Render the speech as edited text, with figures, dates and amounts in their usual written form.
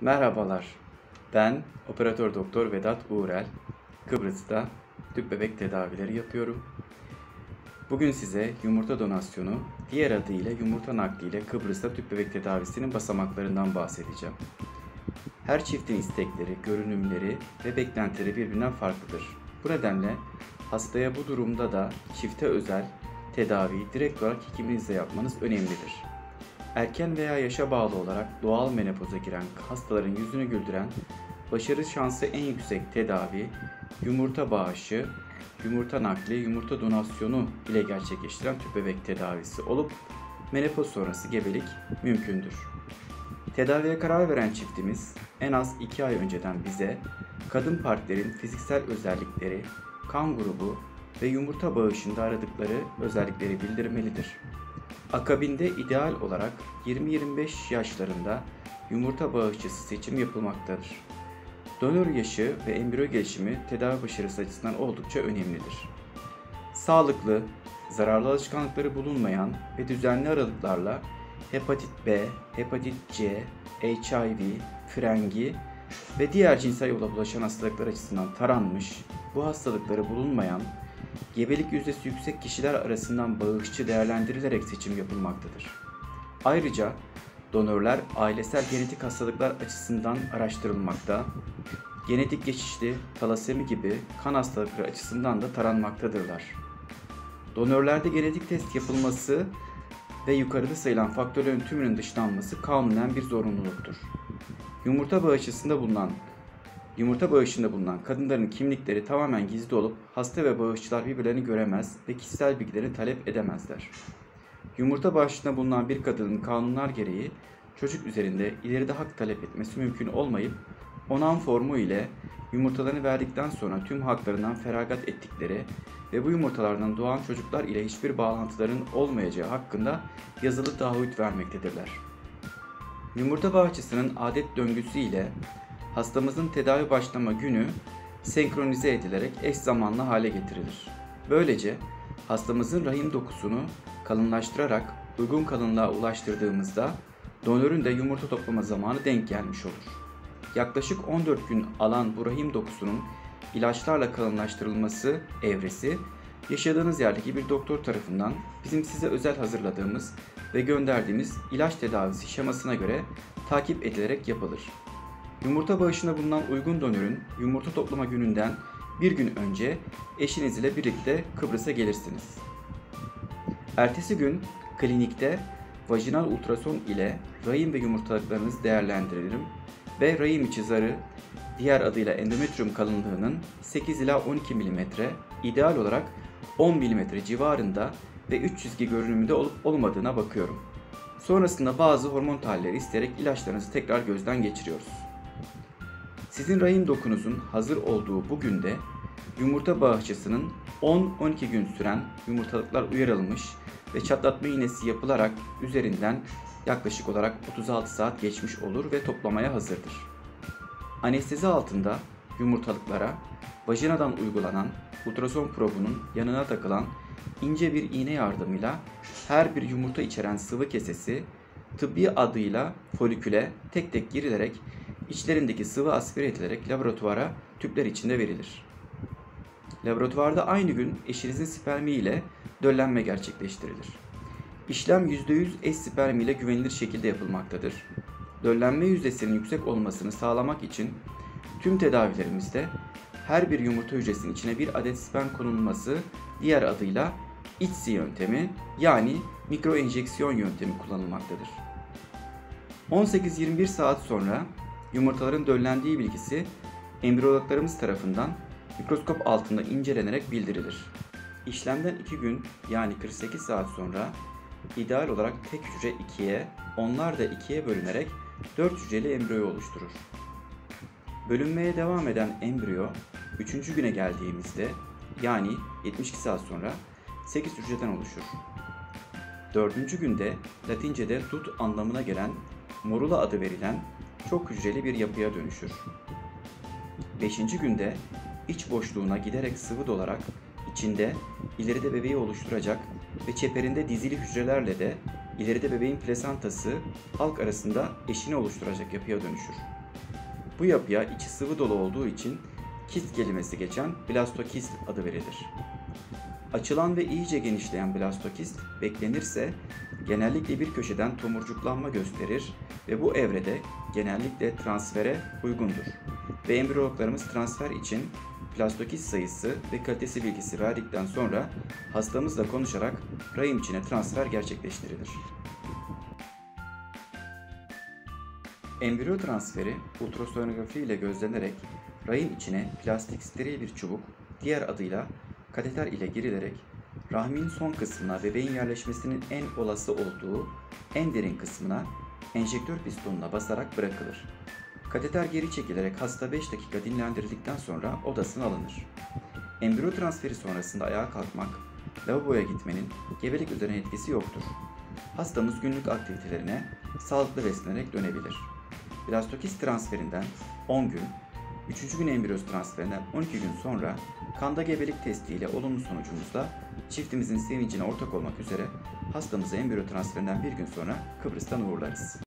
Merhabalar, ben Operatör Doktor Vedat Uğrel, Kıbrıs'ta tüp bebek tedavileri yapıyorum. Bugün size yumurta donasyonu, diğer adıyla yumurta nakliyle Kıbrıs'ta tüp bebek tedavisinin basamaklarından bahsedeceğim. Her çiftin istekleri, görünümleri ve beklentileri birbirinden farklıdır. Bu nedenle hastaya bu durumda da çifte özel tedaviyi direkt olarak hekiminizle yapmanız önemlidir. Erken veya yaşa bağlı olarak doğal menopoza giren hastaların yüzünü güldüren, başarı şansı en yüksek tedavi, yumurta bağışı, yumurta nakli, yumurta donasyonu ile gerçekleştiren tüp bebek tedavisi olup menopoz sonrası gebelik mümkündür. Tedaviye karar veren çiftimiz en az 2 ay önceden bize kadın partnerin fiziksel özellikleri, kan grubu ve yumurta bağışında aradıkları özellikleri bildirmelidir. Akabinde ideal olarak 20-25 yaşlarında yumurta bağışçısı seçim yapılmaktadır. Donör yaşı ve embriyo gelişimi tedavi başarısı açısından oldukça önemlidir. Sağlıklı, zararlı alışkanlıkları bulunmayan ve düzenli aralıklarla hepatit B, hepatit C, HIV, frengi ve diğer cinsel yolla bulaşan hastalıklar açısından taranmış, bu hastalıkları bulunmayan, gebelik yüzdesi yüksek kişiler arasından bağışçı değerlendirilerek seçim yapılmaktadır. Ayrıca donörler ailesel genetik hastalıklar açısından araştırılmakta, genetik geçişli talasemi gibi kan hastalıkları açısından da taranmaktadırlar. Donörlerde genetik test yapılması ve yukarıda sayılan faktörlerin tümünün dışlanması kanunen bir zorunluluktur. Yumurta bağışında bulunan kadınların kimlikleri tamamen gizli olup hasta ve bağışçılar birbirlerini göremez ve kişisel bilgilerini talep edemezler. Yumurta bağışında bulunan bir kadının kanunlar gereği çocuk üzerinde ileride hak talep etmesi mümkün olmayıp onan formu ile yumurtalarını verdikten sonra tüm haklarından feragat ettikleri ve bu yumurtalardan doğan çocuklar ile hiçbir bağlantıların olmayacağı hakkında yazılı taahhüt vermektedirler. Yumurta bağışçısının adet döngüsü ile hastamızın tedavi başlama günü senkronize edilerek eş zamanlı hale getirilir. Böylece hastamızın rahim dokusunu kalınlaştırarak uygun kalınlığa ulaştırdığımızda donörün de yumurta toplama zamanı denk gelmiş olur. Yaklaşık 14 gün alan bu rahim dokusunun ilaçlarla kalınlaştırılması evresi yaşadığınız yerdeki bir doktor tarafından bizim size özel hazırladığımız ve gönderdiğimiz ilaç tedavisi şemasına göre takip edilerek yapılır. Yumurta bağışında bulunan uygun donörün yumurta toplama gününden bir gün önce eşiniz ile birlikte Kıbrıs'a gelirsiniz. Ertesi gün klinikte vajinal ultrason ile rahim ve yumurtalıklarınızı değerlendiririm ve rahim içi zarı, diğer adıyla endometrium kalınlığının 8 ila 12 mm, ideal olarak 10 mm civarında ve 3 çizgi görünümünde olup olmadığına bakıyorum. Sonrasında bazı hormon tahlilleri isteyerek ilaçlarınızı tekrar gözden geçiriyoruz. Sizin rahim dokunuzun hazır olduğu bu günde yumurta bağışçısının 10-12 gün süren yumurtalıklar uyarılmış ve çatlatma iğnesi yapılarak üzerinden yaklaşık olarak 36 saat geçmiş olur ve toplamaya hazırdır. Anestezi altında yumurtalıklara vajinadan uygulanan ultrason probunun yanına takılan ince bir iğne yardımıyla her bir yumurta içeren sıvı kesesi tıbbi adıyla foliküle tek tek girilerek içlerindeki sıvı aspire edilerek laboratuvara tüpler içinde verilir. Laboratuvarda aynı gün eşinizin spermi ile döllenme gerçekleştirilir. İşlem %100 eş spermi ile güvenilir şekilde yapılmaktadır. Döllenme yüzdesinin yüksek olmasını sağlamak için tüm tedavilerimizde her bir yumurta hücresinin içine bir adet sperm konulması, diğer adıyla ICSI yöntemi yani mikroenjeksiyon yöntemi kullanılmaktadır. 18-21 saat sonra yumurtaların döllendiği bilgisi embriyologlarımız tarafından mikroskop altında incelenerek bildirilir. İşlemden 2 gün yani 48 saat sonra ideal olarak tek hücre 2'ye, onlar da 2'ye bölünerek 4 hücreli embriyo oluşturur. Bölünmeye devam eden embriyo 3. güne geldiğimizde yani 72 saat sonra 8 hücreden oluşur. 4. günde Latince'de dut anlamına gelen morula adı verilen çok hücreli bir yapıya dönüşür. 5. günde iç boşluğuna giderek sıvı dolarak içinde ileride bebeği oluşturacak ve çeperinde dizili hücrelerle de ileride bebeğin plasantası halk arasında eşini oluşturacak yapıya dönüşür. Bu yapıya içi sıvı dolu olduğu için kist kelimesi geçen blastokist adı verilir. Açılan ve iyice genişleyen blastokist beklenirse genellikle bir köşeden tomurcuklanma gösterir ve bu evrede genellikle transfere uygundur. Ve embriyologlarımız transfer için blastokist sayısı ve kalitesi bilgisi verdikten sonra hastamızla konuşarak rahim içine transfer gerçekleştirilir. Embriyo transferi ultrasonografi ile gözlenerek rahim içine plastik steril bir çubuk, diğer adıyla kateter ile girilerek rahmin son kısmına bebeğin yerleşmesinin en olası olduğu en derin kısmına enjektör pistonuna basarak bırakılır. Kateter geri çekilerek hasta 5 dakika dinlendirildikten sonra odasına alınır. Embriyo transferi sonrasında ayağa kalkmak, lavaboya gitmenin gebelik üzerine etkisi yoktur. Hastamız günlük aktivitelerine sağlıklı beslenerek dönebilir. Blastokist transferinden 10 gün, 3. gün embriyoz transferinden 12 gün sonra kanda gebelik testiyle olumlu sonucumuzda çiftimizin sevincine ortak olmak üzere hastamızı embriyo transferinden bir gün sonra Kıbrıs'tan uğurlarız.